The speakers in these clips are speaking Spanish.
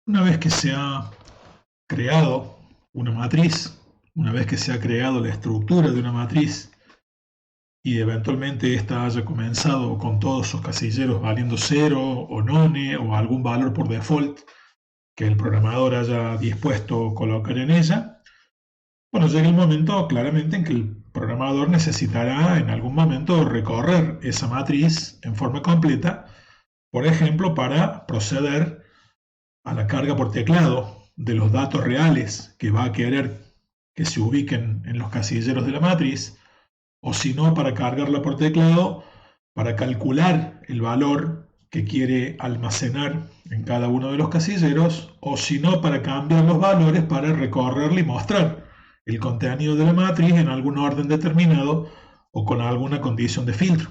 Una vez que se ha creado una matriz, una vez que se ha creado la estructura de una matriz y eventualmente ésta haya comenzado con todos sus casilleros valiendo 0 o none o algún valor por default que el programador haya dispuesto colocar en ella, bueno, llega el momento claramente en que el programador necesitará en algún momento recorrer esa matriz en forma completa, por ejemplo, para proceder a la carga por teclado de los datos reales que va a querer que se ubiquen en los casilleros de la matriz, o si no, para cargarla por teclado, para calcular el valor que quiere almacenar en cada uno de los casilleros, o si no, para cambiar los valores para recorrerla y mostrar el contenido de la matriz en algún orden determinado o con alguna condición de filtro.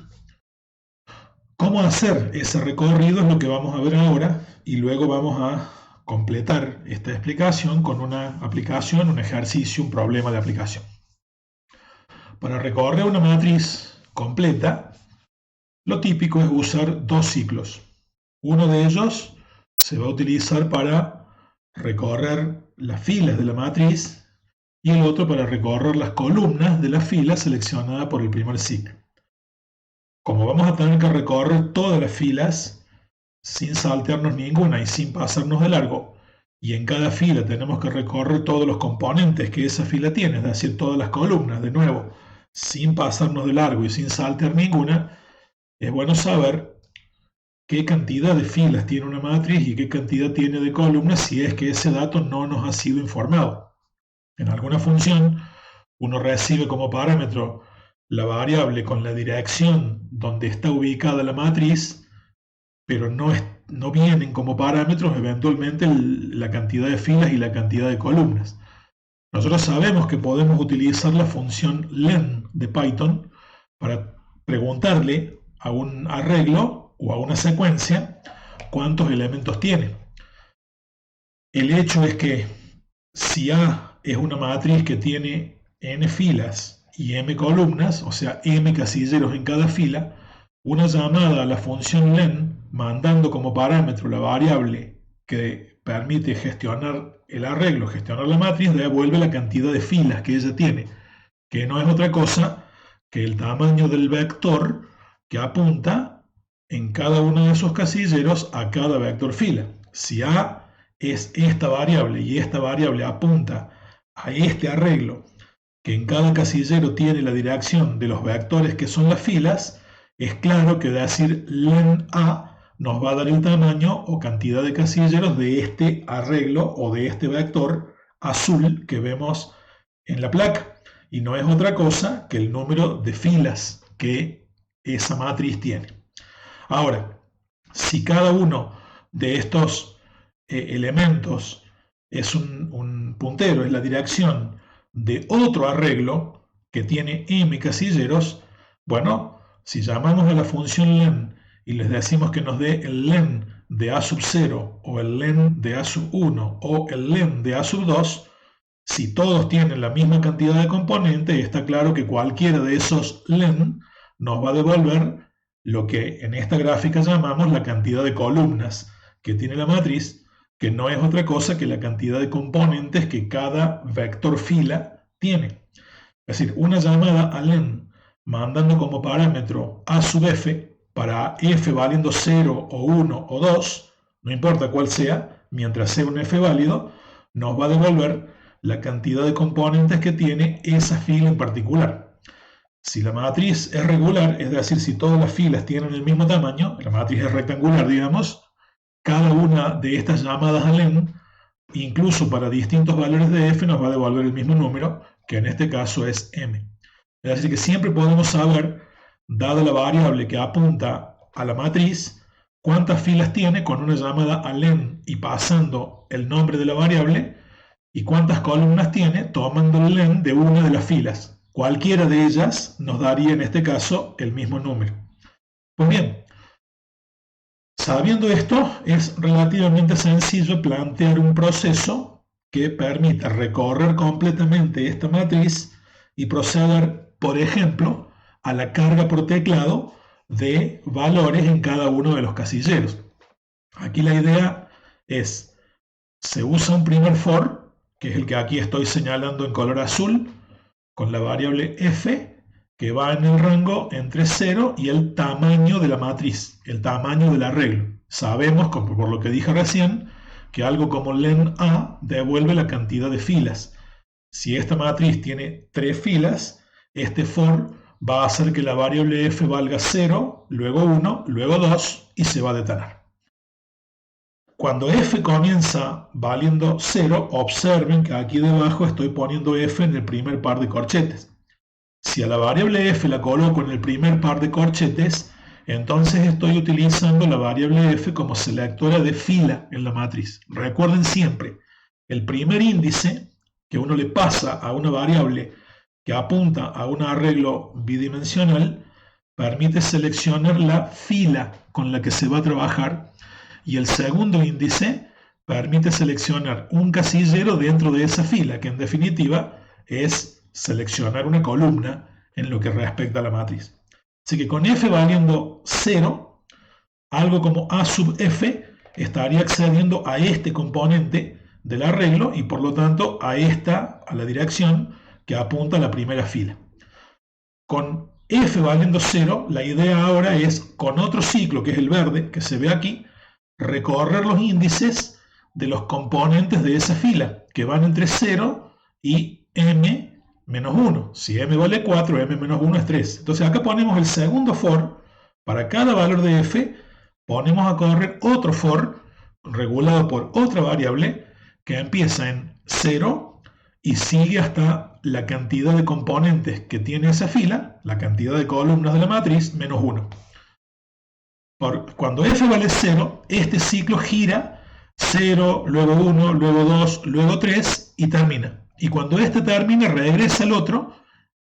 ¿Cómo hacer ese recorrido? Es lo que vamos a ver ahora y luego vamos a completar esta explicación con una aplicación, un ejercicio, un problema de aplicación. Para recorrer una matriz completa, lo típico es usar dos ciclos. Uno de ellos se va a utilizar para recorrer las filas de la matriz y el otro para recorrer las columnas de la fila seleccionada por el primer ciclo. Como vamos a tener que recorrer todas las filas sin saltearnos ninguna y sin pasarnos de largo, y en cada fila tenemos que recorrer todos los componentes que esa fila tiene, es decir, todas las columnas, de nuevo, sin pasarnos de largo y sin saltear ninguna, es bueno saber qué cantidad de filas tiene una matriz y qué cantidad tiene de columnas si es que ese dato no nos ha sido informado. En alguna función, uno recibe como parámetro la variable con la dirección donde está ubicada la matriz, pero no vienen como parámetros eventualmente la cantidad de filas y la cantidad de columnas. Nosotros sabemos que podemos utilizar la función len de Python para preguntarle a un arreglo o a una secuencia cuántos elementos tiene. El hecho es que si A es una matriz que tiene n filas y m columnas, o sea, m casilleros en cada fila, una llamada a la función len mandando como parámetro la variable que permite gestionar el arreglo, gestionar la matriz, devuelve la cantidad de filas que ella tiene, que no es otra cosa que el tamaño del vector que apunta en cada uno de esos casilleros a cada vector fila. Si A es esta variable y esta variable apunta a este arreglo que en cada casillero tiene la dirección de los vectores que son las filas, es claro que decir len A nos va a dar el tamaño o cantidad de casilleros de este arreglo o de este vector azul que vemos en la placa. Y no es otra cosa que el número de filas que esa matriz tiene. Ahora, si cada uno de estos elementos es un puntero, es la dirección de otro arreglo que tiene m casilleros, bueno, si llamamos a la función len y les decimos que nos dé el len de a sub 0 o el len de a sub 1 o el len de a sub 2, si todos tienen la misma cantidad de componentes, está claro que cualquiera de esos len nos va a devolver lo que en esta gráfica llamamos la cantidad de columnas que tiene la matriz, que no es otra cosa que la cantidad de componentes que cada vector fila tiene. Es decir, una llamada a len mandando como parámetro a sub f para f valiendo 0 o 1 o 2, no importa cuál sea, mientras sea un f válido, nos va a devolver la cantidad de componentes que tiene esa fila en particular. Si la matriz es regular, es decir, si todas las filas tienen el mismo tamaño, la matriz es rectangular, digamos, cada una de estas llamadas a len, incluso para distintos valores de f, nos va a devolver el mismo número, que en este caso es m. Es decir, que siempre podemos saber, dada la variable que apunta a la matriz, cuántas filas tiene con una llamada a len y pasando el nombre de la variable, y cuántas columnas tiene tomando el len de una de las filas. Cualquiera de ellas nos daría en este caso el mismo número. Pues bien, sabiendo esto, es relativamente sencillo plantear un proceso que permita recorrer completamente esta matriz y proceder, por ejemplo, a la carga por teclado de valores en cada uno de los casilleros. Aquí la idea es se usa un primer for, que es el que aquí estoy señalando en color azul, con la variable f, que va en el rango entre 0 y el tamaño de la matriz, el tamaño del arreglo. Sabemos, por lo que dije recién, que algo como len A devuelve la cantidad de filas. Si esta matriz tiene 3 filas, este for va a hacer que la variable f valga 0, luego 1, luego 2 y se va a detener. Cuando f comienza valiendo 0, observen que aquí debajo estoy poniendo f en el primer par de corchetes. Si a la variable f la coloco en el primer par de corchetes, entonces estoy utilizando la variable f como selectora de fila en la matriz. Recuerden siempre, el primer índice que uno le pasa a una variable que apunta a un arreglo bidimensional permite seleccionar la fila con la que se va a trabajar, y el segundo índice permite seleccionar un casillero dentro de esa fila, que en definitiva es seleccionar una columna en lo que respecta a la matriz. Así que con f valiendo 0, algo como a sub f estaría accediendo a este componente del arreglo y por lo tanto a la dirección que apunta a la primera fila. Con f valiendo 0, la idea ahora es, con otro ciclo que es el verde, que se ve aquí, recorrer los índices de los componentes de esa fila, que van entre 0 y m menos 1. Si m vale 4, m menos 1 es 3. Entonces acá ponemos el segundo for. Para cada valor de f, ponemos a correr otro for regulado por otra variable que empieza en 0 y sigue hasta la cantidad de componentes que tiene esa fila, la cantidad de columnas de la matriz, menos 1. Cuando f vale 0, este ciclo gira 0, luego 1, luego 2, luego 3 y termina. Y cuando este termina, regresa al otro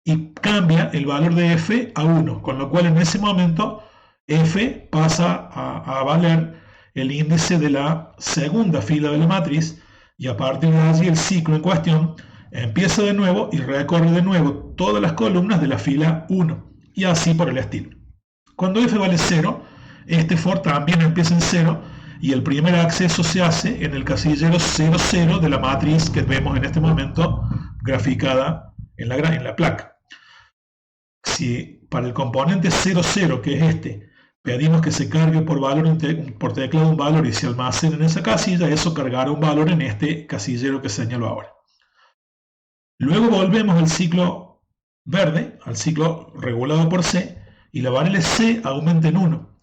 y cambia el valor de f a 1, con lo cual en ese momento f pasa a valer el índice de la segunda fila de la matriz, y a partir de allí el ciclo en cuestión empieza de nuevo y recorre de nuevo todas las columnas de la fila 1, y así por el estilo. Cuando f vale 0, este for también empieza en 0 y el primer acceso se hace en el casillero 0, 0 de la matriz que vemos en este momento graficada en la placa. Si para el componente 0, 0, que es este, pedimos que se cargue por teclado un valor y se almacene en esa casilla, eso cargará un valor en este casillero que señalo ahora. Luego volvemos al ciclo verde, al ciclo regulado por C, y la variable C aumenta en 1.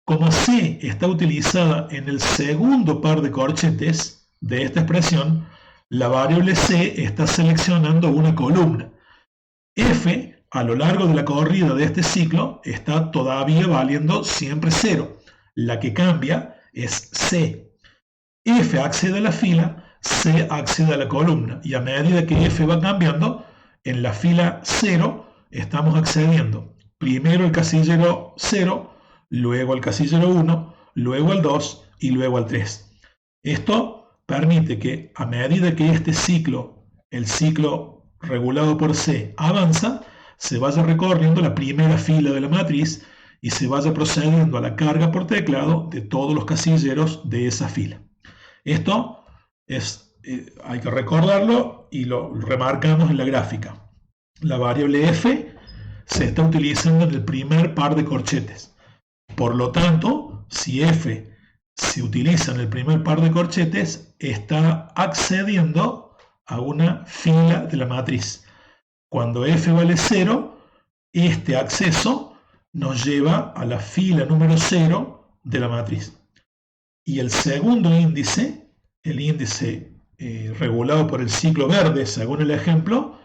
Como C está utilizada en el segundo par de corchetes de esta expresión, la variable C está seleccionando una columna. F, a lo largo de la corrida de este ciclo, está todavía valiendo siempre 0. La que cambia es C. F accede a la fila, C accede a la columna. Y a medida que F va cambiando, en la fila 0 estamos accediendo primero al casillero 0, luego al casillero 1, luego al 2 y luego al 3. Esto permite que a medida que este ciclo, el ciclo regulado por C, avanza, se vaya recorriendo la primera fila de la matriz y se vaya procediendo a la carga por teclado de todos los casilleros de esa fila. Esto hay que recordarlo y lo remarcamos en la gráfica. La variable f se está utilizando en el primer par de corchetes. Por lo tanto, si f se utiliza en el primer par de corchetes, está accediendo a una fila de la matriz. Cuando f vale 0, este acceso nos lleva a la fila número 0 de la matriz. Y el segundo índice, el índice regulado por el ciclo verde, según el ejemplo,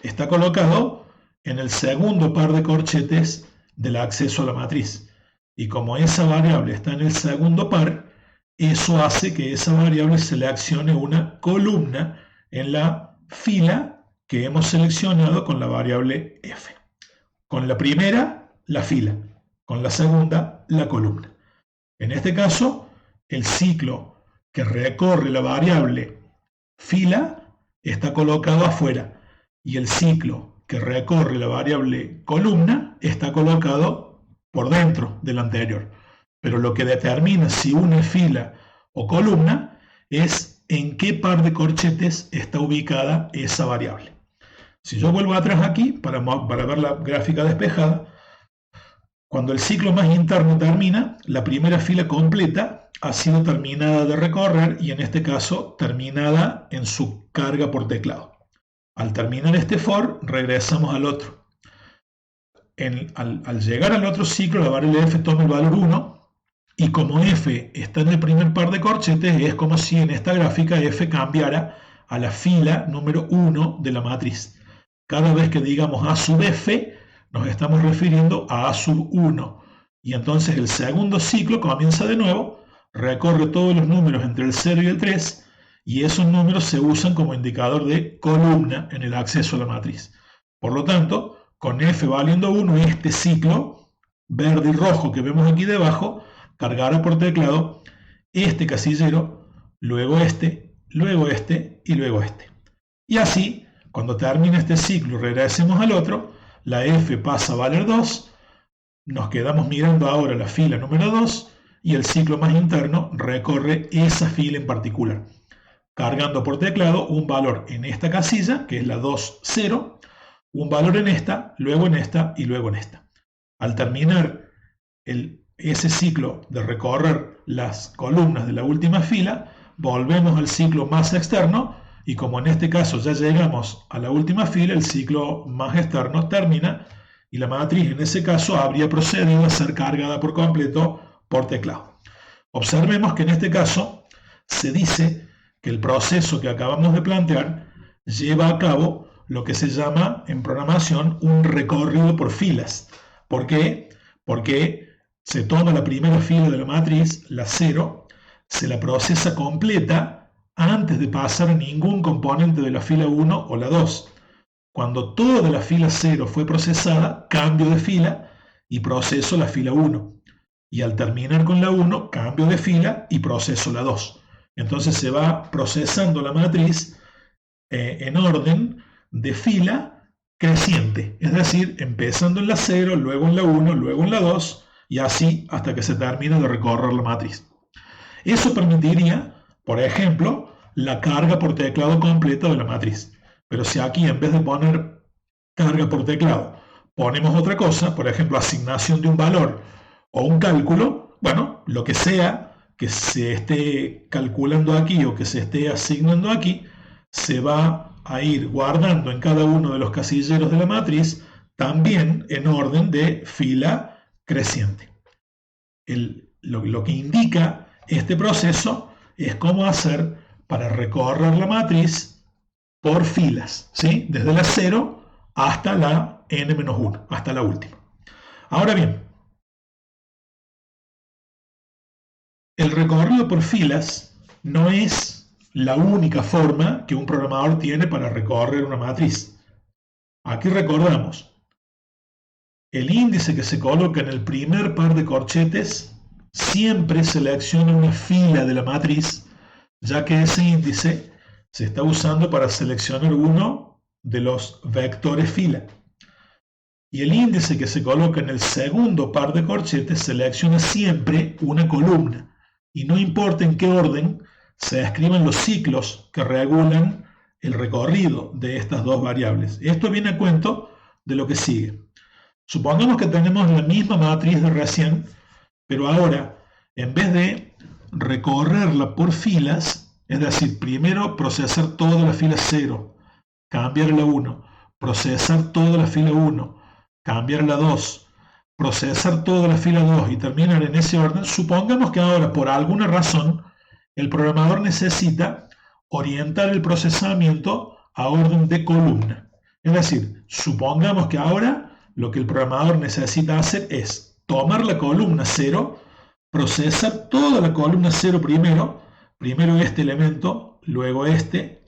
está colocado en el segundo par de corchetes del acceso a la matriz. Y como esa variable está en el segundo par, eso hace que esa variable seleccione una columna en la fila que hemos seleccionado con la variable f. Con la primera, la fila. Con la segunda, la columna. En este caso, el ciclo que recorre la variable fila está colocado afuera y el ciclo que recorre la variable columna está colocado por dentro del anterior. Pero lo que determina si una es fila o columna es en qué par de corchetes está ubicada esa variable. Si yo vuelvo atrás aquí, para ver la gráfica despejada, cuando el ciclo más interno termina, la primera fila completa ha sido terminada de recorrer y en este caso terminada en su carga por teclado. Al terminar este for, regresamos al otro. Al llegar al otro ciclo, la variable f toma el valor 1 y como f está en el primer par de corchetes, es como si en esta gráfica f cambiara a la fila número 1 de la matriz. Cada vez que digamos a sub f, nos estamos refiriendo a sub 1. Y entonces el segundo ciclo comienza de nuevo, recorre todos los números entre el 0 y el 3, y esos números se usan como indicador de columna en el acceso a la matriz. Por lo tanto, con f valiendo 1, este ciclo verde y rojo que vemos aquí debajo, cargará por teclado este casillero, luego este y luego este. Y así, cuando termine este ciclo y regresemos al otro, la f pasa a valer 2, nos quedamos mirando ahora la fila número 2 y el ciclo más interno recorre esa fila en particular, cargando por teclado un valor en esta casilla, que es la 2, 0, un valor en esta, luego en esta y luego en esta. Al terminar ese ciclo de recorrer las columnas de la última fila, volvemos al ciclo más externo y como en este caso ya llegamos a la última fila, el ciclo más externo termina y la matriz en ese caso habría procedido a ser cargada por completo por teclado. Observemos que en este caso se dice que el proceso que acabamos de plantear lleva a cabo lo que se llama en programación un recorrido por filas. ¿Por qué? Porque se toma la primera fila de la matriz, la 0, se la procesa completa antes de pasar a ningún componente de la fila 1 o la 2. Cuando toda la fila 0 fue procesada, cambio de fila y proceso la fila 1. Y al terminar con la 1, cambio de fila y proceso la 2. Entonces se va procesando la matriz en orden de fila creciente, es decir, empezando en la 0, luego en la 1, luego en la 2 y así hasta que se termine de recorrer la matriz. Eso permitiría, por ejemplo, la carga por teclado completa de la matriz. Pero si aquí en vez de poner carga por teclado ponemos otra cosa, por ejemplo asignación de un valor o un cálculo, bueno, lo que sea que se esté calculando aquí o que se esté asignando aquí, se va a ir guardando en cada uno de los casilleros de la matriz, también en orden de fila creciente. Lo que indica este proceso es cómo hacer para recorrer la matriz por filas, ¿sí? Desde la 0 hasta la n-1, hasta la última. Ahora bien, el recorrido por filas no es la única forma que un programador tiene para recorrer una matriz. Aquí recordamos, el índice que se coloca en el primer par de corchetes siempre selecciona una fila de la matriz, ya que ese índice se está usando para seleccionar uno de los vectores fila. Y el índice que se coloca en el segundo par de corchetes selecciona siempre una columna, y no importa en qué orden se escriban los ciclos que regulan el recorrido de estas dos variables. Esto viene a cuento de lo que sigue. Supongamos que tenemos la misma matriz de recién, pero ahora, en vez de recorrerla por filas, es decir, primero procesar toda la fila 0, cambiar la 1, procesar toda la fila 1, cambiar la 2, procesar toda la fila 2 y terminar en ese orden, supongamos que ahora, por alguna razón, el programador necesita orientar el procesamiento a orden de columna. Es decir, supongamos que ahora lo que el programador necesita hacer es tomar la columna 0, procesar toda la columna 0 primero este elemento, luego este,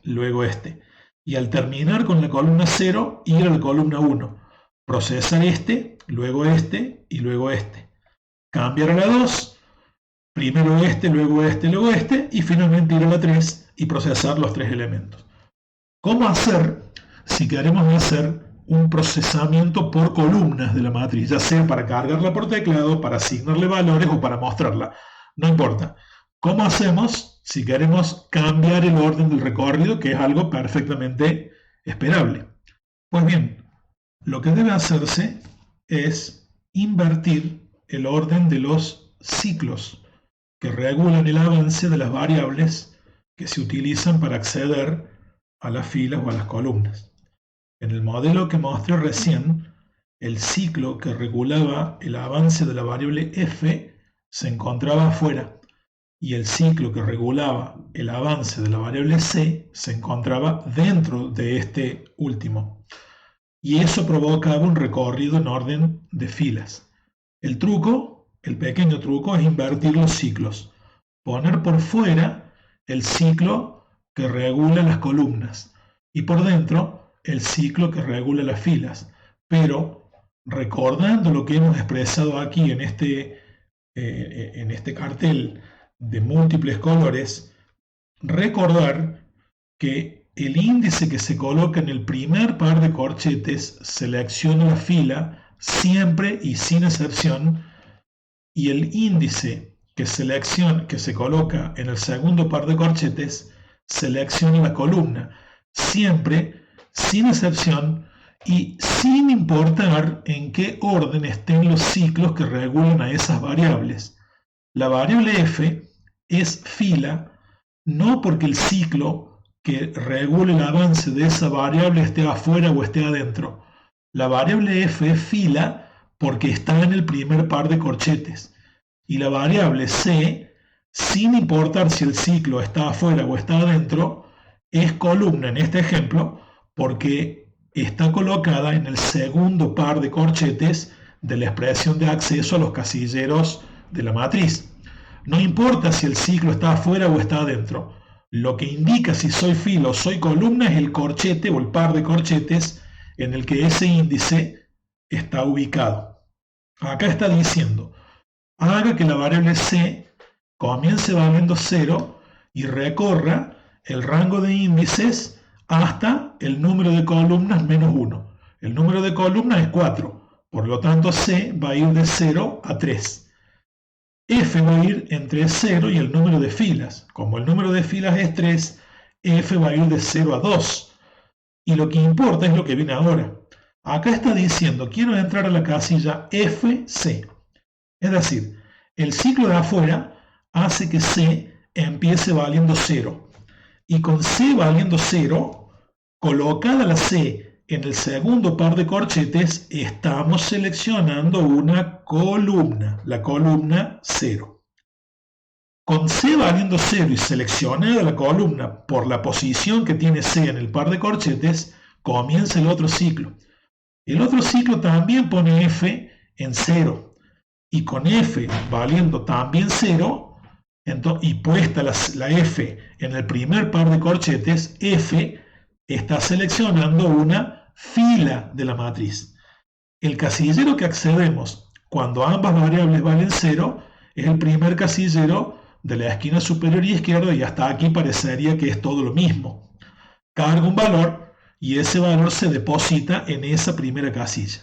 y al terminar con la columna 0, ir a la columna 1, procesar este, luego este y luego este, cambiar a la 2, primero este, luego este, y finalmente ir a la 3 y procesar los 3 elementos. ¿Cómo hacer si queremos hacer un procesamiento por columnas de la matriz, ya sea para cargarla por teclado, para asignarle valores o para mostrarla? No importa. ¿Cómo hacemos? si queremos cambiar el orden del recorrido, que es algo perfectamente esperable. Pues bien, lo que debe hacerse es invertir el orden de los ciclos que regulan el avance de las variables que se utilizan para acceder a las filas o a las columnas. En el modelo que mostré recién, el ciclo que regulaba el avance de la variable f se encontraba afuera y el ciclo que regulaba el avance de la variable c se encontraba dentro de este último. Y eso provocaba un recorrido en orden de filas. El truco, el pequeño truco, es invertir los ciclos. Poner por fuera el ciclo que regula las columnas y por dentro el ciclo que regula las filas. Pero recordando lo que hemos expresado aquí en este cartel de múltiples colores, recordar que el índice que se coloca en el primer par de corchetes selecciona la fila siempre y sin excepción, y el índice que se coloca en el segundo par de corchetes selecciona la columna siempre, sin excepción y sin importar en qué orden estén los ciclos que regulan a esas variables. La variable f es fila no porque el ciclo que regule el avance de esa variable esté afuera o esté adentro. La variable f es fila porque está en el primer par de corchetes. Y la variable c, sin importar si el ciclo está afuera o está adentro, es columna en este ejemplo porque está colocada en el segundo par de corchetes de la expresión de acceso a los casilleros de la matriz. No importa si el ciclo está afuera o está adentro. Lo que indica si soy fila o soy columna es el corchete o el par de corchetes en el que ese índice está ubicado. Acá está diciendo, haga que la variable c comience valiendo 0 y recorra el rango de índices hasta el número de columnas menos 1. El número de columnas es 4, por lo tanto c va a ir de 0 a 3. F va a ir entre 0 y el número de filas. Como el número de filas es 3, F va a ir de 0 a 2. Y lo que importa es lo que viene ahora. Acá está diciendo, quiero entrar a la casilla FC. Es decir, el ciclo de afuera hace que C empiece valiendo 0. Y con C valiendo 0, colocada la C en el segundo par de corchetes, estamos seleccionando una columna, la columna 0. Con C valiendo 0 y seleccionada la columna por la posición que tiene C en el par de corchetes, comienza el otro ciclo. El otro ciclo también pone F en 0. Y con F valiendo también 0, y puesta la F en el primer par de corchetes, F está seleccionando una fila de la matriz. El casillero que accedemos cuando ambas variables valen 0 es el primer casillero de la esquina superior y izquierda, y hasta aquí parecería que es todo lo mismo. Carga un valor y ese valor se deposita en esa primera casilla.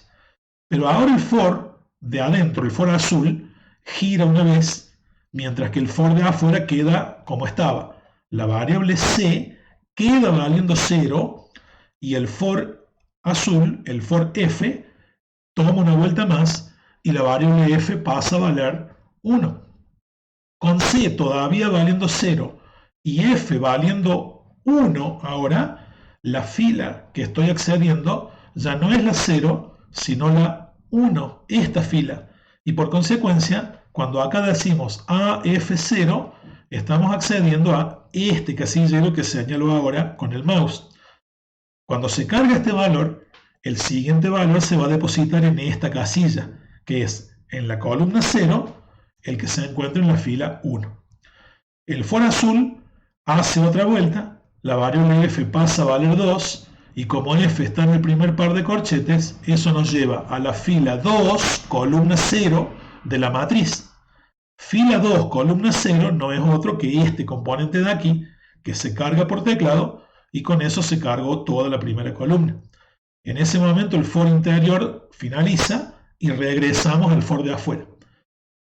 Pero ahora el for de adentro, el for azul, gira una vez, mientras que el for de afuera queda como estaba. La variable c queda valiendo 0 y el for azul, el for f, toma una vuelta más y la variable f pasa a valer 1. Con c todavía valiendo 0 y f valiendo 1 ahora, la fila que estoy accediendo ya no es la 0, sino la 1, esta fila. Y por consecuencia, cuando acá decimos AF0, estamos accediendo a este casillero que señalo ahora con el mouse. Cuando se carga este valor, el siguiente valor se va a depositar en esta casilla, que es en la columna 0, el que se encuentra en la fila 1. El for azul hace otra vuelta, la variable f pasa a valer 2, y como f está en el primer par de corchetes, eso nos lleva a la fila 2, columna 0 de la matriz. Fila 2, columna 0 no es otro que este componente de aquí, que se carga por teclado, y con eso se cargó toda la primera columna. En ese momento el for interior finaliza y regresamos al for de afuera.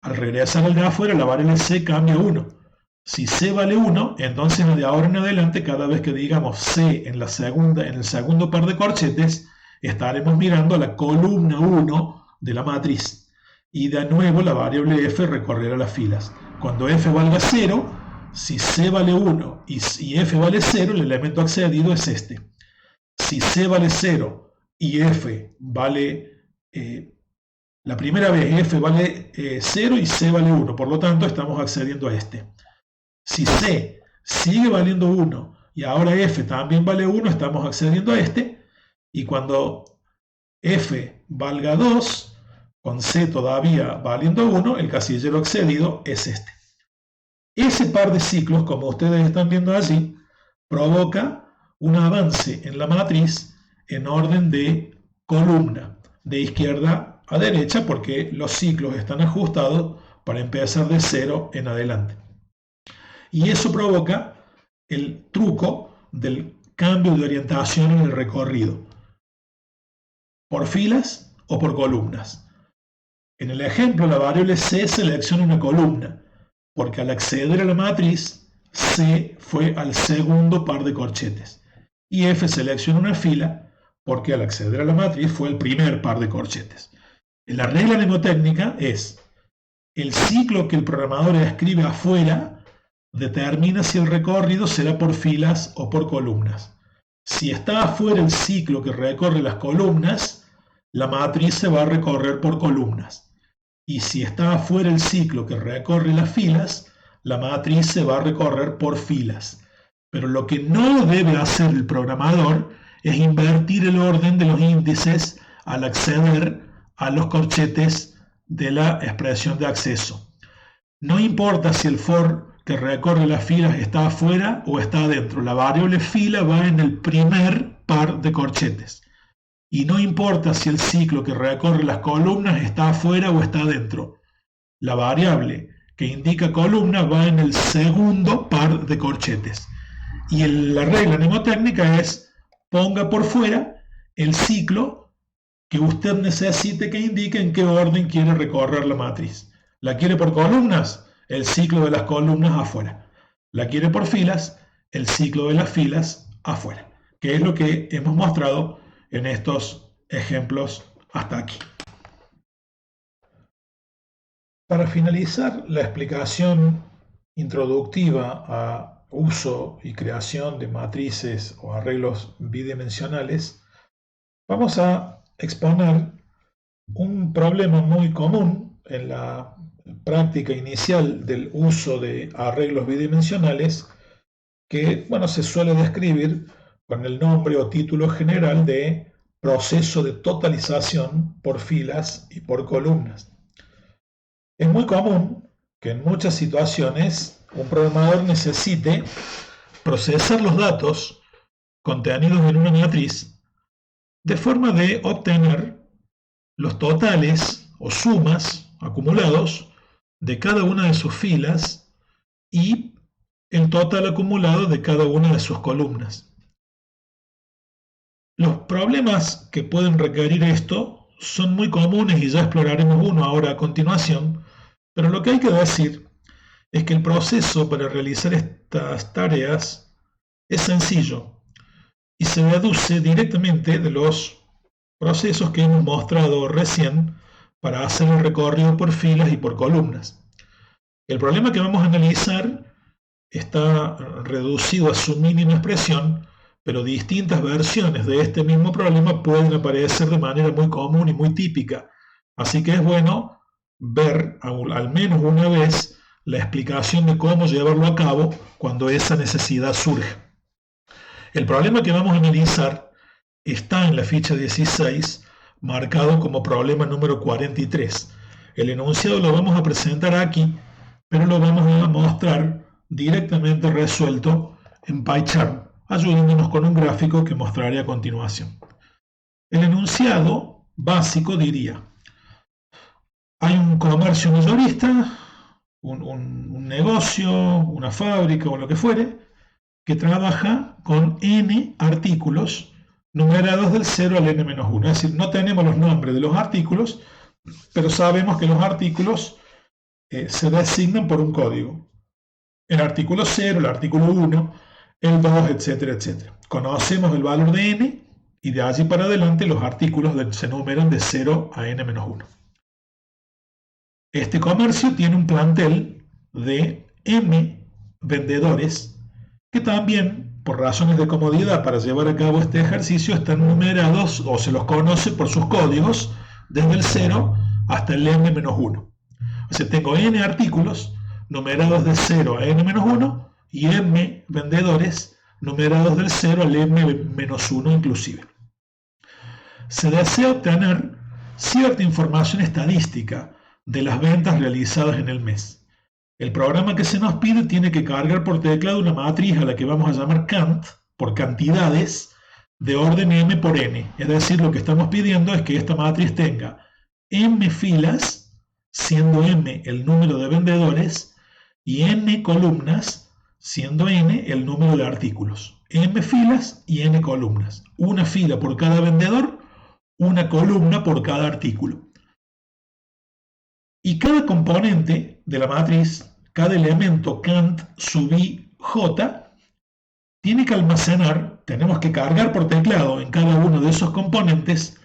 Al regresar al de afuera, la variable c cambia a 1. Si C vale 1, entonces de ahora en adelante, cada vez que digamos C en el segundo par de corchetes, estaremos mirando la columna 1 de la matriz. Y de nuevo la variable f recorrerá las filas. Cuando f valga 0, si C vale 1 y f vale 0, el elemento accedido es este. Si C vale 0 y f vale... la primera vez f vale 0 y C vale 1, por lo tanto estamos accediendo a este. Si C sigue valiendo 1 y ahora f también vale 1, estamos accediendo a este. Y cuando f valga 2, con C todavía valiendo 1, el casillero accedido es este. Ese par de ciclos, como ustedes están viendo allí, provoca un avance en la matriz en orden de columna, de izquierda a derecha, porque los ciclos están ajustados para empezar de 0 en adelante. Y eso provoca el truco del cambio de orientación en el recorrido, por filas o por columnas. En el ejemplo, la variable C selecciona una columna, porque al acceder a la matriz, C fue al segundo par de corchetes. Y F selecciona una fila, porque al acceder a la matriz fue el primer par de corchetes. La regla mnemotécnica es: el ciclo que el programador escribe afuera determina si el recorrido será por filas o por columnas. Si está afuera el ciclo que recorre las columnas, la matriz se va a recorrer por columnas. Y si está afuera el ciclo que recorre las filas, la matriz se va a recorrer por filas. Pero lo que no debe hacer el programador es invertir el orden de los índices al acceder a los corchetes de la expresión de acceso. No importa si el for que recorre las filas está afuera o está adentro. La variable fila va en el primer par de corchetes. Y no importa si el ciclo que recorre las columnas está afuera o está adentro. La variable que indica columna va en el segundo par de corchetes. Y la regla mnemotécnica es: ponga por fuera el ciclo que usted necesite que indique en qué orden quiere recorrer la matriz. ¿La quiere por columnas? El ciclo de las columnas afuera. ¿La quiere por filas? El ciclo de las filas afuera. Que es lo que hemos mostrado en estos ejemplos hasta aquí. Para finalizar la explicación introductiva a uso y creación de matrices o arreglos bidimensionales, vamos a exponer un problema muy común en la práctica inicial del uso de arreglos bidimensionales, que se suele describir con el nombre o título general de proceso de totalización por filas y por columnas. Es muy común que en muchas situaciones un programador necesite procesar los datos contenidos en una matriz de forma de obtener los totales o sumas acumulados de cada una de sus filas y el total acumulado de cada una de sus columnas. Los problemas que pueden requerir esto son muy comunes y ya exploraremos uno ahora a continuación, pero lo que hay que decir es que el proceso para realizar estas tareas es sencillo y se deduce directamente de los procesos que hemos mostrado recién para hacer el recorrido por filas y por columnas. El problema que vamos a analizar está reducido a su mínima expresión, pero distintas versiones de este mismo problema pueden aparecer de manera muy común y muy típica. Así que es bueno ver al menos una vez la explicación de cómo llevarlo a cabo cuando esa necesidad surge. El problema que vamos a analizar está en la ficha 16, marcado como problema número 43. El enunciado lo vamos a presentar aquí, pero lo vamos a mostrar directamente resuelto en PyCharm, ayudándonos con un gráfico que mostraré a continuación. El enunciado básico diría: hay un comercio mayorista, un negocio, una fábrica o lo que fuere, que trabaja con n artículos numerados del 0 al n-1. Es decir, no tenemos los nombres de los artículos, pero sabemos que los artículos se designan por un código. el artículo 0, el artículo 1, el 2, etcétera, etcétera. Conocemos el valor de n y de allí para adelante los artículos se numeran de 0 a n-1. Este comercio tiene un plantel de m vendedores que también, por razones de comodidad para llevar a cabo este ejercicio, están numerados o se los conoce por sus códigos desde el 0 hasta el n-1. O sea, tengo n artículos numerados de 0 a n-1 y m vendedores numerados del 0 al m-1 inclusive. Se desea obtener cierta información estadística de las ventas realizadas en el mes. El programa que se nos pide tiene que cargar por teclado una matriz a la que vamos a llamar cant, por cantidades, de orden m por n. Es decir, lo que estamos pidiendo es que esta matriz tenga m filas, siendo m el número de vendedores, y n columnas, siendo n el número de artículos. M filas y n columnas. Una fila por cada vendedor, una columna por cada artículo. Y cada componente de la matriz, cada elemento cant sub i j, tiene que almacenar, tenemos que cargar por teclado en cada uno de esos componentes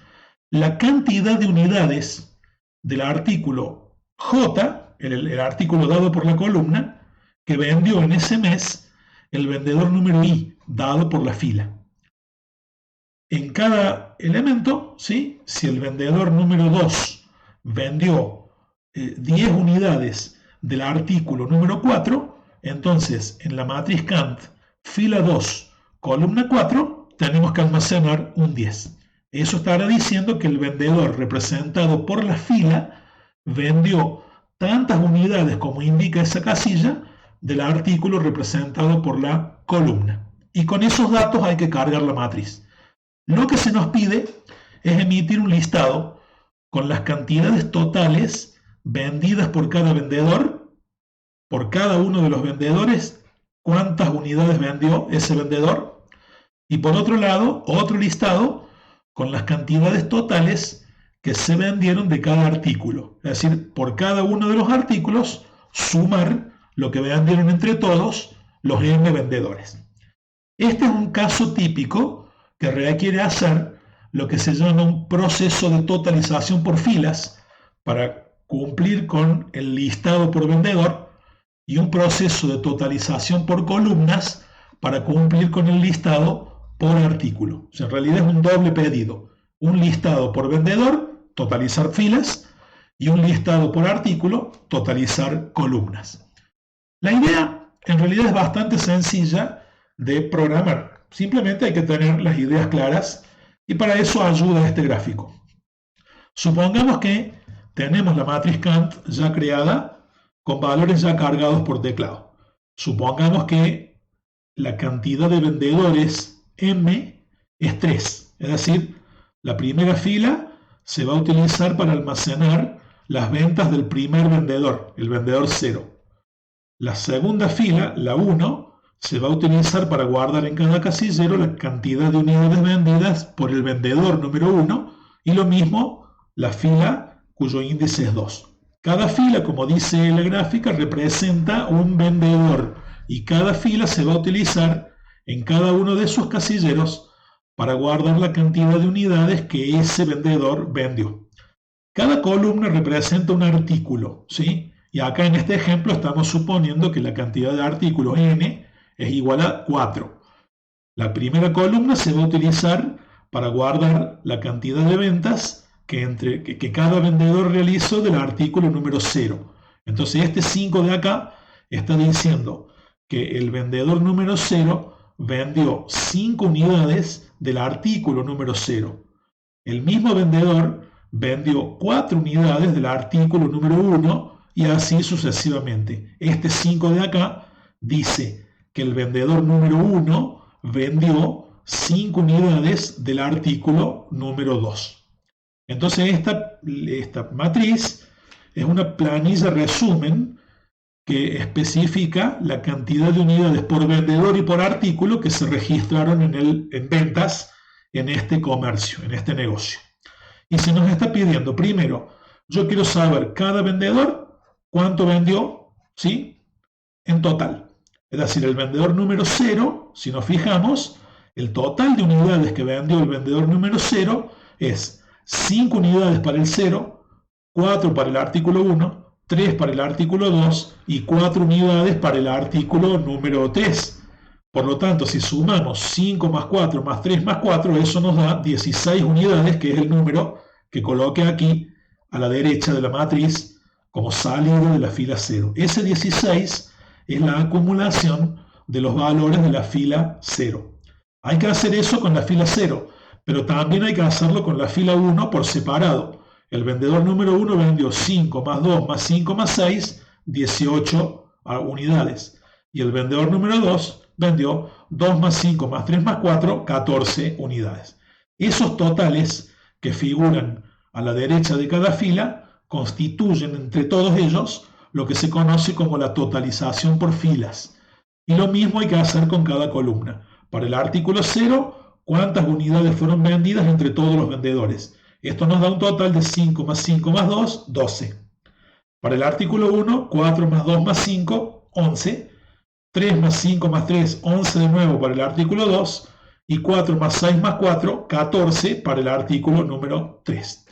la cantidad de unidades del artículo j, el artículo dado por la columna, que vendió en ese mes el vendedor número i, dado por la fila. En cada elemento, ¿sí? Si el vendedor número 2 vendió 10 unidades del artículo número 4, entonces en la matriz cant, fila 2, columna 4, tenemos que almacenar un 10. Eso estará diciendo que el vendedor representado por la fila vendió tantas unidades como indica esa casilla del artículo representado por la columna. Y con esos datos hay que cargar la matriz. Lo que se nos pide es emitir un listado con las cantidades totales vendidas por cada vendedor, por cada uno de los vendedores, cuántas unidades vendió ese vendedor, y por otro lado, otro listado con las cantidades totales que se vendieron de cada artículo. Es decir, por cada uno de los artículos, sumar lo que vendieron entre todos los m vendedores. Este es un caso típico que requiere hacer lo que se llama un proceso de totalización por filas para cumplir con el listado por vendedor y un proceso de totalización por columnas para cumplir con el listado por artículo. O sea, en realidad es un doble pedido. Un listado por vendedor, totalizar filas, y un listado por artículo, totalizar columnas. La idea en realidad es bastante sencilla de programar. Simplemente hay que tener las ideas claras y para eso ayuda este gráfico. Supongamos que tenemos la matriz cant ya creada con valores ya cargados por teclado. Supongamos que la cantidad de vendedores m es 3, es decir, la primera fila se va a utilizar para almacenar las ventas del primer vendedor, el vendedor 0. La segunda fila, la 1, se va a utilizar para guardar en cada casillero la cantidad de unidades vendidas por el vendedor número 1 y lo mismo la fila cuyo índice es 2. Cada fila, como dice la gráfica, representa un vendedor y cada fila se va a utilizar en cada uno de sus casilleros para guardar la cantidad de unidades que ese vendedor vendió. Cada columna representa un artículo, ¿sí? Y acá en este ejemplo estamos suponiendo que la cantidad de artículos n es igual a 4. La primera columna se va a utilizar para guardar la cantidad de ventas que cada vendedor realizó del artículo número 0. Entonces este 5 de acá está diciendo que el vendedor número 0 vendió 5 unidades del artículo número 0. El mismo vendedor vendió 4 unidades del artículo número 1 y así sucesivamente. Este 5 de acá dice que el vendedor número 1 vendió 5 unidades del artículo número 2. Entonces esta matriz es una planilla resumen que especifica la cantidad de unidades por vendedor y por artículo que se registraron en ventas en este comercio, en este negocio. Y se nos está pidiendo, primero, yo quiero saber cada vendedor cuánto vendió, ¿sí? En total. Es decir, el vendedor número 0, si nos fijamos, el total de unidades que vendió el vendedor número 0 es 5 unidades para el 0, 4 para el artículo 1, 3 para el artículo 2 y 4 unidades para el artículo número 3. Por lo tanto, si sumamos 5 más 4 más 3 más 4, eso nos da 16 unidades, que es el número que coloqué aquí a la derecha de la matriz como salida de la fila 0. Ese 16 es la acumulación de los valores de la fila 0. Hay que hacer eso con la fila 0, pero también hay que hacerlo con la fila 1 por separado. El vendedor número 1 vendió 5 más 2 más 5 más 6, 18 unidades. Y el vendedor número 2 vendió 2 más 5 más 3 más 4, 14 unidades. Esos totales que figuran a la derecha de cada fila constituyen entre todos ellos lo que se conoce como la totalización por filas. Y lo mismo hay que hacer con cada columna. Para el artículo 0, ¿cuántas unidades fueron vendidas entre todos los vendedores? Esto nos da un total de 5 más 5 más 2, 12. Para el artículo 1, 4 más 2 más 5, 11. 3 más 5 más 3, 11 de nuevo para el artículo 2. Y 4 más 6 más 4, 14 para el artículo número 3.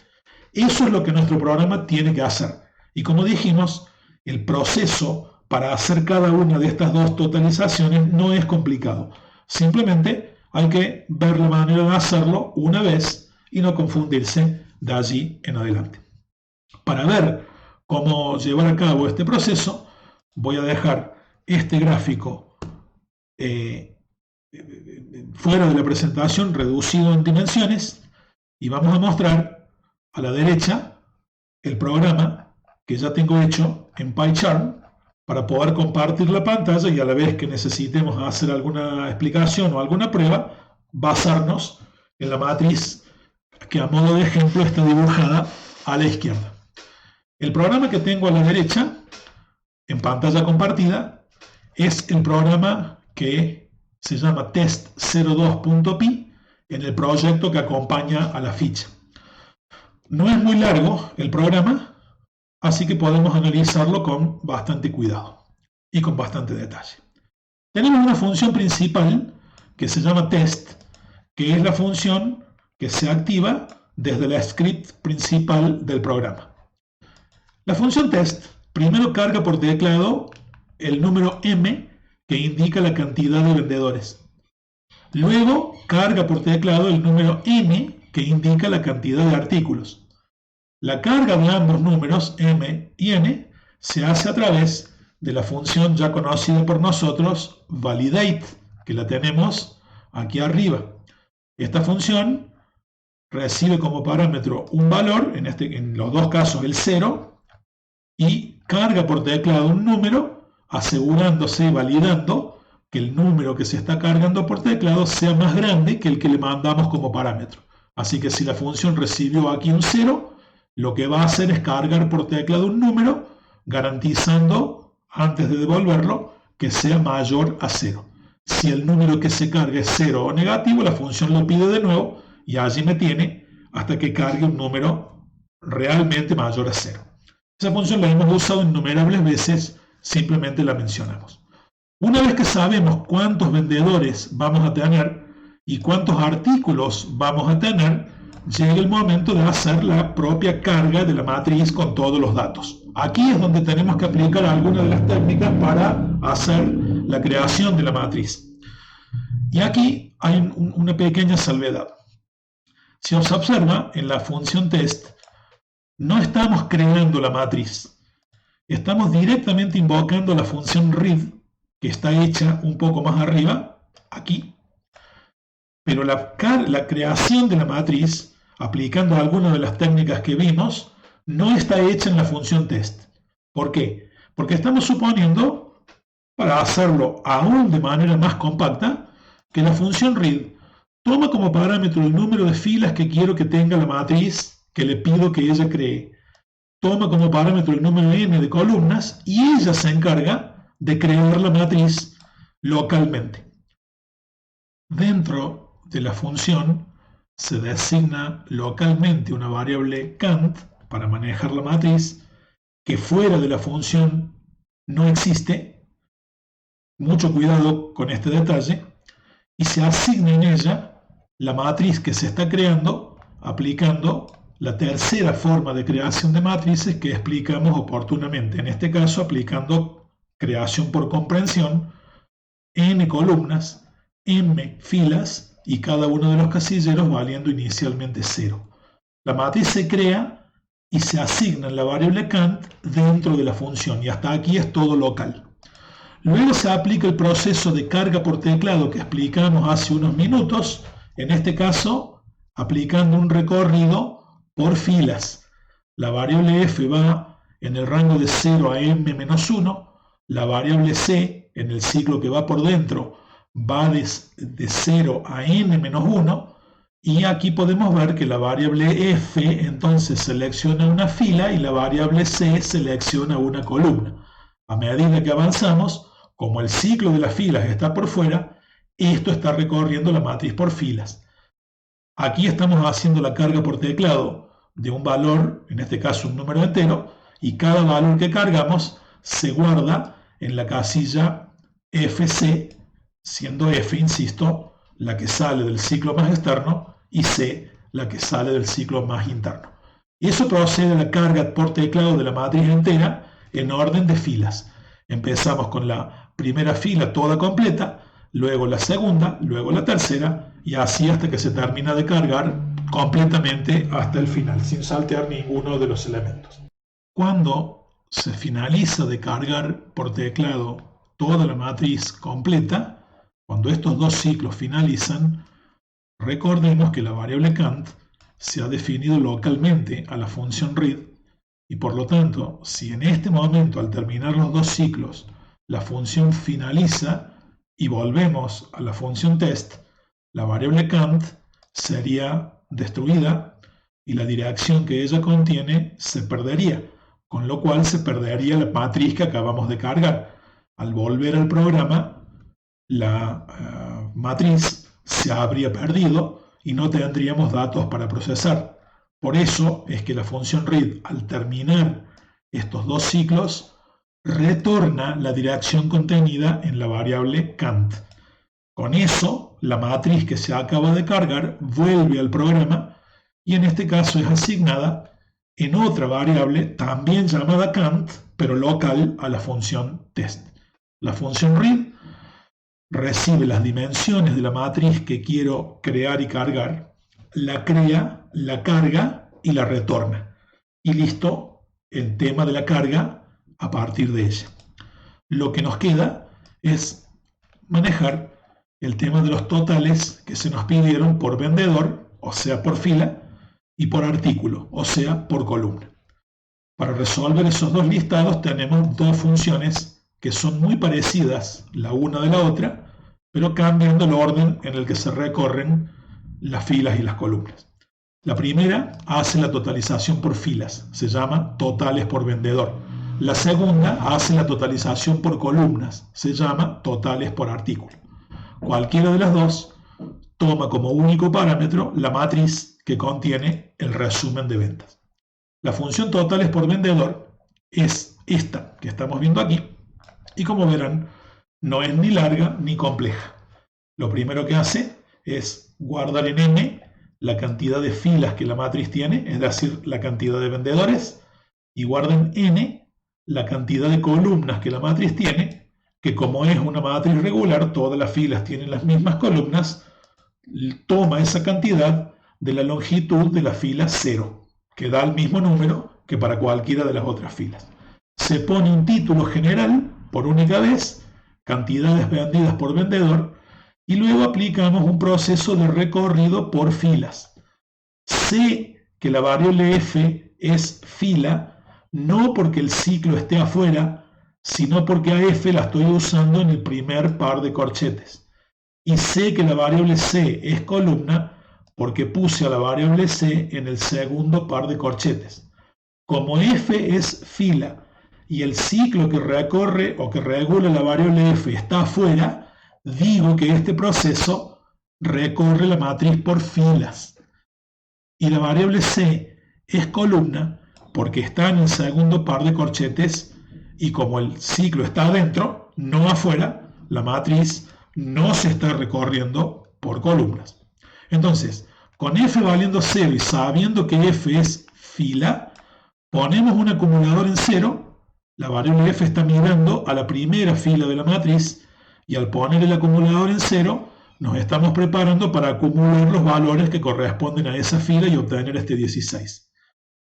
Eso es lo que nuestro programa tiene que hacer. Y como dijimos, el proceso para hacer cada una de estas dos totalizaciones no es complicado. Simplemente hay que ver la manera de hacerlo una vez y no confundirse de allí en adelante. Para ver cómo llevar a cabo este proceso, voy a dejar este gráfico fuera de la presentación, reducido en dimensiones, y vamos a mostrar a la derecha el programa que ya tengo hecho en PyCharm para poder compartir la pantalla y a la vez que necesitemos hacer alguna explicación o alguna prueba, basarnos en la matriz que a modo de ejemplo está dibujada a la izquierda. El programa que tengo a la derecha, en pantalla compartida, es el programa que se llama test02.py en el proyecto que acompaña a la ficha. No es muy largo el programa, así que podemos analizarlo con bastante cuidado y con bastante detalle. Tenemos una función principal que se llama test, que es la función que se activa desde la script principal del programa. La función test primero carga por teclado el número m que indica la cantidad de vendedores. Luego carga por teclado el número n que indica la cantidad de artículos. La carga de ambos números, m y n, se hace a través de la función ya conocida por nosotros, validate, que la tenemos aquí arriba. Esta función recibe como parámetro un valor, en los dos casos el 0, y carga por teclado un número, asegurándose y validando que el número que se está cargando por teclado sea más grande que el que le mandamos como parámetro. Así que si la función recibió aquí un 0, lo que va a hacer es cargar por teclado un número, garantizando, antes de devolverlo, que sea mayor a 0. Si el número que se carga es 0 o negativo, la función lo pide de nuevo y allí me tiene hasta que cargue un número realmente mayor a 0. Esa función la hemos usado innumerables veces, simplemente la mencionamos. Una vez que sabemos cuántos vendedores vamos a tener y cuántos artículos vamos a tener, llega el momento de hacer la propia carga de la matriz con todos los datos. Aquí es donde tenemos que aplicar algunas de las técnicas para hacer la creación de la matriz. Y aquí hay una pequeña salvedad. Si os observa, en la función test, no estamos creando la matriz. Estamos directamente invocando la función read, que está hecha un poco más arriba, aquí. Pero la creación de la matriz, aplicando algunas de las técnicas que vimos, no está hecha en la función test. ¿Por qué? Porque estamos suponiendo, para hacerlo aún de manera más compacta, que la función read toma como parámetro el número de filas que quiero que tenga la matriz que le pido que ella cree. Toma como parámetro el número n de columnas y ella se encarga de crear la matriz localmente. Dentro de la función se designa localmente una variable count para manejar la matriz que fuera de la función no existe, mucho cuidado con este detalle, y se asigna en ella la matriz que se está creando aplicando la tercera forma de creación de matrices que explicamos oportunamente. En este caso, aplicando creación por comprensión, n columnas, m filas y cada uno de los casilleros valiendo inicialmente 0. La matriz se crea y se asigna en la variable Kant dentro de la función, y hasta aquí es todo local. Luego se aplica el proceso de carga por teclado que explicamos hace unos minutos, en este caso aplicando un recorrido por filas. La variable f va en el rango de 0 a m-1, la variable c en el ciclo que va por dentro va de 0 a n-1, y aquí podemos ver que la variable f entonces selecciona una fila y la variable c selecciona una columna. A medida que avanzamos, como el ciclo de las filas está por fuera, esto está recorriendo la matriz por filas. Aquí estamos haciendo la carga por teclado de un valor, en este caso un número entero, y cada valor que cargamos se guarda en la casilla fc, siendo f, insisto, la que sale del ciclo más externo y c, la que sale del ciclo más interno. Y eso procede a la carga por teclado de la matriz entera en orden de filas. Empezamos con la primera fila toda completa, luego la segunda, luego la tercera, y así hasta que se termina de cargar completamente hasta el final, sin saltear ninguno de los elementos. Cuando se finaliza de cargar por teclado toda la matriz completa, cuando estos dos ciclos finalizan, recordemos que la variable Kant se ha definido localmente a la función read, y por lo tanto, si en este momento al terminar los dos ciclos la función finaliza y volvemos a la función test, la variable Kant sería destruida y la dirección que ella contiene se perdería, con lo cual se perdería la matriz que acabamos de cargar. Al volver al programa, la matriz se habría perdido y no tendríamos datos para procesar. Por eso es que la función read, al terminar estos dos ciclos, retorna la dirección contenida en la variable Kant. Con eso, la matriz que se acaba de cargar vuelve al programa y en este caso es asignada en otra variable también llamada Kant, pero local a la función test. La función read recibe las dimensiones de la matriz que quiero crear y cargar, la crea, la carga y la retorna. Y listo, el tema de la carga a partir de ella. Lo que nos queda es manejar el tema de los totales que se nos pidieron por vendedor, o sea por fila, y por artículo, o sea por columna. Para resolver esos dos listados tenemos dos funciones que son muy parecidas la una de la otra, pero cambiando el orden en el que se recorren las filas y las columnas. La primera hace la totalización por filas, se llama totales por vendedor. La segunda hace la totalización por columnas, se llama totales por artículo. Cualquiera de las dos toma como único parámetro la matriz que contiene el resumen de ventas. La función totales por vendedor es esta que estamos viendo aquí, y como verán, no es ni larga ni compleja. Lo primero que hace es guardar en m la cantidad de filas que la matriz tiene, es decir, la cantidad de vendedores, y guarda en n la cantidad de columnas que la matriz tiene, que como es una matriz regular, todas las filas tienen las mismas columnas, toma esa cantidad de la longitud de la fila 0, que da el mismo número que para cualquiera de las otras filas. Se pone un título general por única vez, cantidades vendidas por vendedor, y luego aplicamos un proceso de recorrido por filas. Sé que la variable f es fila, no porque el ciclo esté afuera, sino porque a f la estoy usando en el primer par de corchetes. Y sé que la variable c es columna porque puse a la variable c en el segundo par de corchetes. Como f es fila y el ciclo que recorre o que regula la variable f está afuera, digo que este proceso recorre la matriz por filas. Y la variable c es columna porque está en el segundo par de corchetes y como el ciclo está adentro, no afuera, la matriz no se está recorriendo por columnas. Entonces, con f valiendo 0 y sabiendo que f es fila, ponemos un acumulador en 0, la variable f está mirando a la primera fila de la matriz, y al poner el acumulador en 0, nos estamos preparando para acumular los valores que corresponden a esa fila y obtener este 16.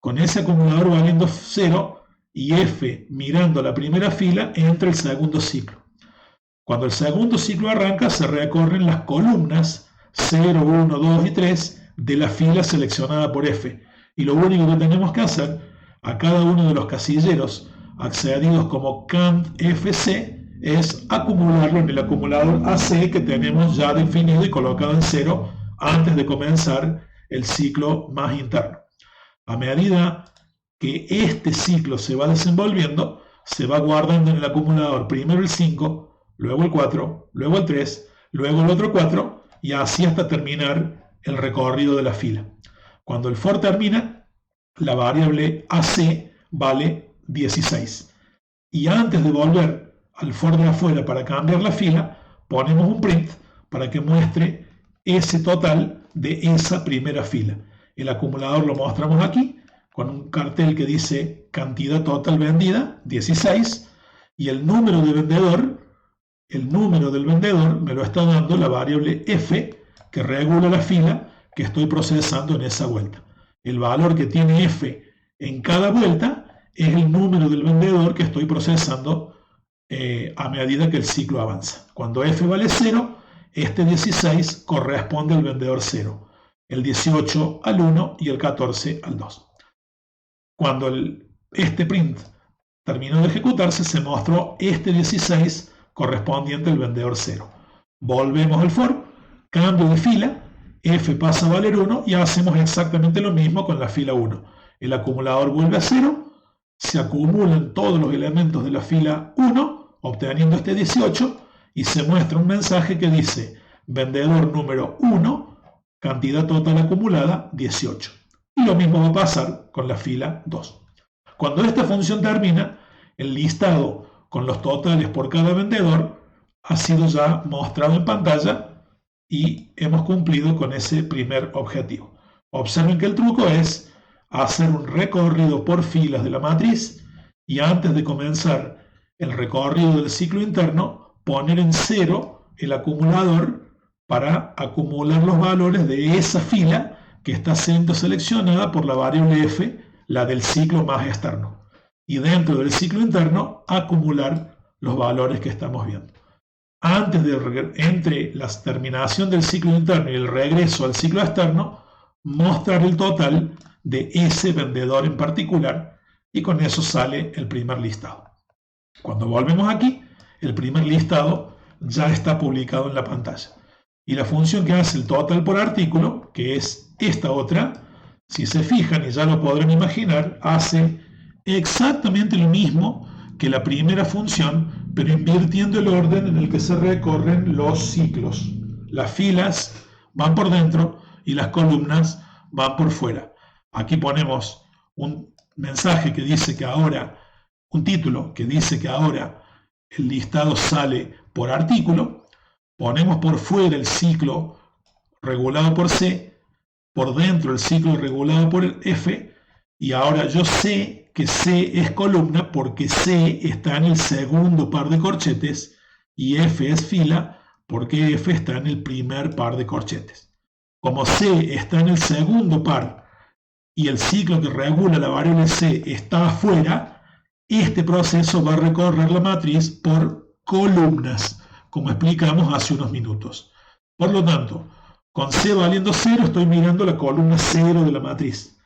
Con ese acumulador valiendo 0 y f mirando la primera fila, entra el segundo ciclo. Cuando el segundo ciclo arranca, se recorren las columnas 0, 1, 2 y 3 de la fila seleccionada por f. Y lo único que tenemos que hacer a cada uno de los casilleros accedidos como cand.fc es acumularlo en el acumulador AC que tenemos ya definido y colocado en 0 antes de comenzar el ciclo más interno. A medida que este ciclo se va desenvolviendo, se va guardando en el acumulador primero el 5, luego el 4, luego el 3, luego el otro 4 y así hasta terminar el recorrido de la fila. Cuando el for termina, la variable AC vale 16. Y antes de volver al for de afuera para cambiar la fila, ponemos un print para que muestre ese total de esa primera fila. El acumulador lo mostramos aquí con un cartel que dice cantidad total vendida, 16, y el número del vendedor me lo está dando la variable f que regula la fila que estoy procesando en esa vuelta. El valor que tiene f en cada vuelta es el número del vendedor que estoy procesando a medida que el ciclo avanza. Cuando f vale 0, este 16 corresponde al vendedor 0, el 18 al 1 y el 14 al 2. Cuando este print terminó de ejecutarse, se mostró este 16 correspondiente al vendedor 0. Volvemos al for, cambio de fila, f pasa a valer 1 y hacemos exactamente lo mismo con la fila 1. El acumulador vuelve a 0, se acumulan todos los elementos de la fila 1, obteniendo este 18, y se muestra un mensaje que dice vendedor número 1, cantidad total acumulada 18. Y lo mismo va a pasar con la fila 2. Cuando esta función termina, el listado con los totales por cada vendedor ha sido ya mostrado en pantalla y hemos cumplido con ese primer objetivo. Observen que el truco es hacer un recorrido por filas de la matriz y antes de comenzar el recorrido del ciclo interno, poner en 0 el acumulador para acumular los valores de esa fila que está siendo seleccionada por la variable f, la del ciclo más externo. Y dentro del ciclo interno, acumular los valores que estamos viendo. Entre la terminación del ciclo interno y el regreso al ciclo externo, mostrar el total de ese vendedor en particular y con eso sale el primer listado. Cuando volvemos aquí, el primer listado ya está publicado en la pantalla. Y la función que hace el total por artículo, que es esta otra, si se fijan y ya lo podrán imaginar, hace exactamente lo mismo que la primera función, pero invirtiendo el orden en el que se recorren los ciclos. Las filas van por dentro y las columnas van por fuera. Aquí ponemos un mensaje que dice que ahora, un título que dice que ahora el listado sale por artículo. Ponemos por fuera el ciclo regulado por C, por dentro el ciclo regulado por F, y ahora yo sé que C es columna porque C está en el segundo par de corchetes y F es fila porque F está en el primer par de corchetes. Como C está en el segundo par y el ciclo que regula la variable C está afuera, este proceso va a recorrer la matriz por columnas, como explicamos hace unos minutos. Por lo tanto, con C valiendo 0 estoy mirando la columna 0 de la matriz.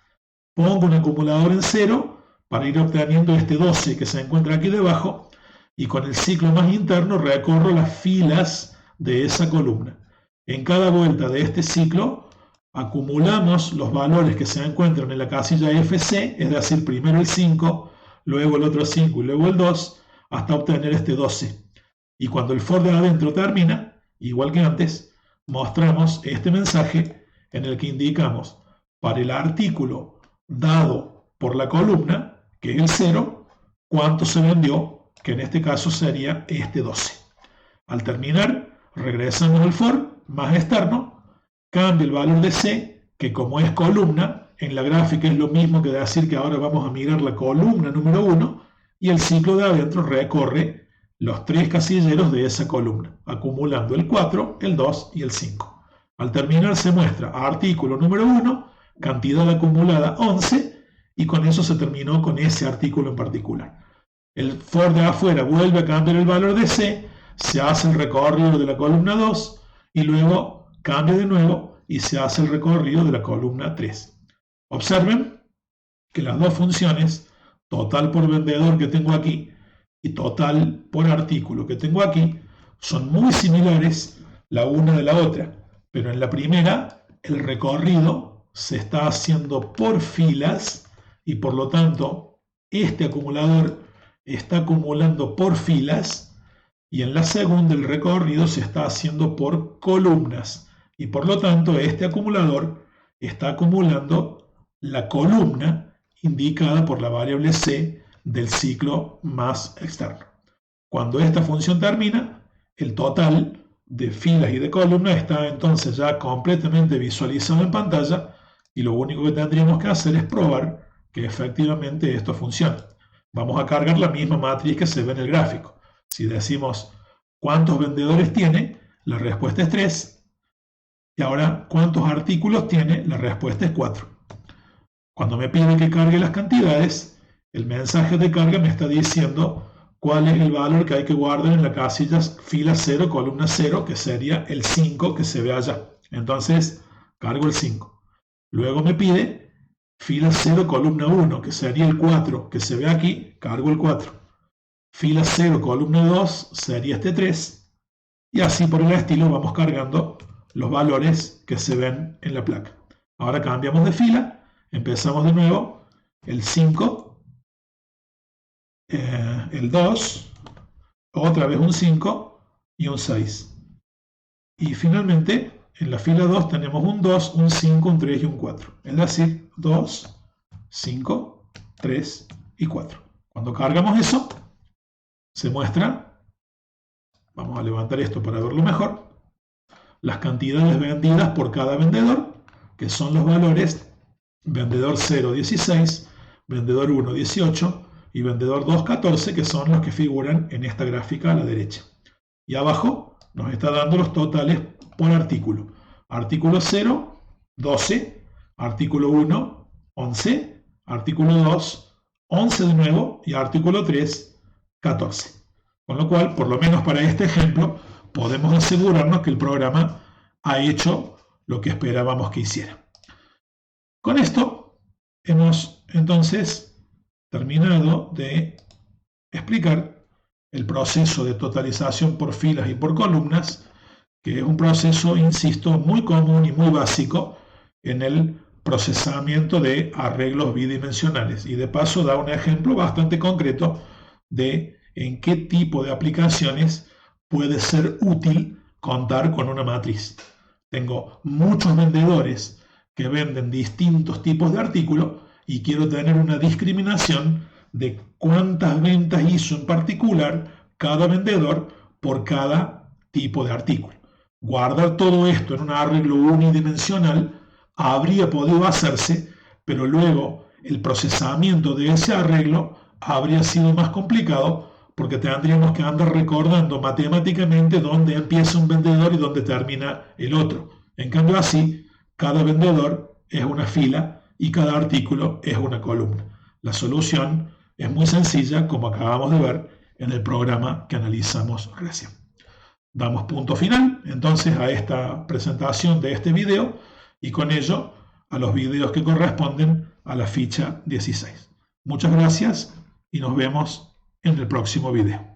Pongo un acumulador en 0 para ir obteniendo este 12 que se encuentra aquí debajo y con el ciclo más interno recorro las filas de esa columna. En cada vuelta de este ciclo acumulamos los valores que se encuentran en la casilla FC, es decir, primero el 5, luego el otro 5 y luego el 2, hasta obtener este 12. Y cuando el for de adentro termina, igual que antes, mostramos este mensaje en el que indicamos para el artículo dado por la columna, que es el 0, cuánto se vendió, que en este caso sería este 12. Al terminar, regresamos al for, más externo, cambia el valor de C, que como es columna, en la gráfica es lo mismo que decir que ahora vamos a mirar la columna número 1, y el ciclo de adentro recorre los 3 casilleros de esa columna, acumulando el 4, el 2 y el 5. Al terminar se muestra artículo número 1, cantidad acumulada 11, y con eso se terminó con ese artículo en particular. El for de afuera vuelve a cambiar el valor de C, se hace el recorrido de la columna 2 y luego cambia de nuevo y se hace el recorrido de la columna 3. Observen que las dos funciones, total por vendedor que tengo aquí y total por artículo que tengo aquí, son muy similares la una de la otra, pero en la primera el recorrido se está haciendo por filas y por lo tanto este acumulador está acumulando por filas, y en la segunda el recorrido se está haciendo por columnas y por lo tanto este acumulador está acumulando la columna indicada por la variable C del ciclo más externo. Cuando esta función termina, el total de filas y de columnas está entonces ya completamente visualizado en pantalla y lo único que tendríamos que hacer es probar que efectivamente esto funciona. Vamos a cargar la misma matriz que se ve en el gráfico. Si decimos cuántos vendedores tiene, la respuesta es 3. Y ahora, ¿cuántos artículos tiene? La respuesta es 4. Cuando me pide que cargue las cantidades, el mensaje de carga me está diciendo cuál es el valor que hay que guardar en la casilla fila 0, columna 0, que sería el 5 que se ve allá. Entonces, cargo el 5. Luego me pide fila 0, columna 1, que sería el 4, que se ve aquí, cargo el 4. Fila 0, columna 2, sería este 3. Y así por el estilo vamos cargando los valores que se ven en la placa. Ahora cambiamos de fila, empezamos de nuevo, el 5, el 2, otra vez un 5 y un 6. Y finalmente, en la fila 2 tenemos un 2, un 5, un 3 y un 4. Es decir, 2, 5, 3 y 4. Cuando cargamos eso, se muestra, vamos a levantar esto para verlo mejor, las cantidades vendidas por cada vendedor, que son los valores vendedor 0, 16, vendedor 1, 18 y vendedor 2, 14, que son los que figuran en esta gráfica a la derecha. Y abajo nos está dando los totales por artículo. Artículo 0, 12, artículo 1, 11, artículo 2, 11 de nuevo y artículo 3, 14. Con lo cual, por lo menos para este ejemplo, podemos asegurarnos que el programa ha hecho lo que esperábamos que hiciera. Con esto hemos entonces terminado de explicar el proceso de totalización por filas y por columnas, que es un proceso, insisto, muy común y muy básico en el procesamiento de arreglos bidimensionales. Y de paso da un ejemplo bastante concreto de en qué tipo de aplicaciones puede ser útil contar con una matriz. Tengo muchos vendedores que venden distintos tipos de artículos y quiero tener una discriminación de cuántas ventas hizo en particular cada vendedor por cada tipo de artículo. Guardar todo esto en un arreglo unidimensional habría podido hacerse, pero luego el procesamiento de ese arreglo habría sido más complicado porque tendríamos que andar recordando matemáticamente dónde empieza un vendedor y dónde termina el otro. En cambio así, cada vendedor es una fila y cada artículo es una columna. La solución es muy sencilla, como acabamos de ver en el programa que analizamos recién. Damos punto final entonces a esta presentación de este video y con ello a los videos que corresponden a la ficha 16. Muchas gracias y nos vemos en el próximo video.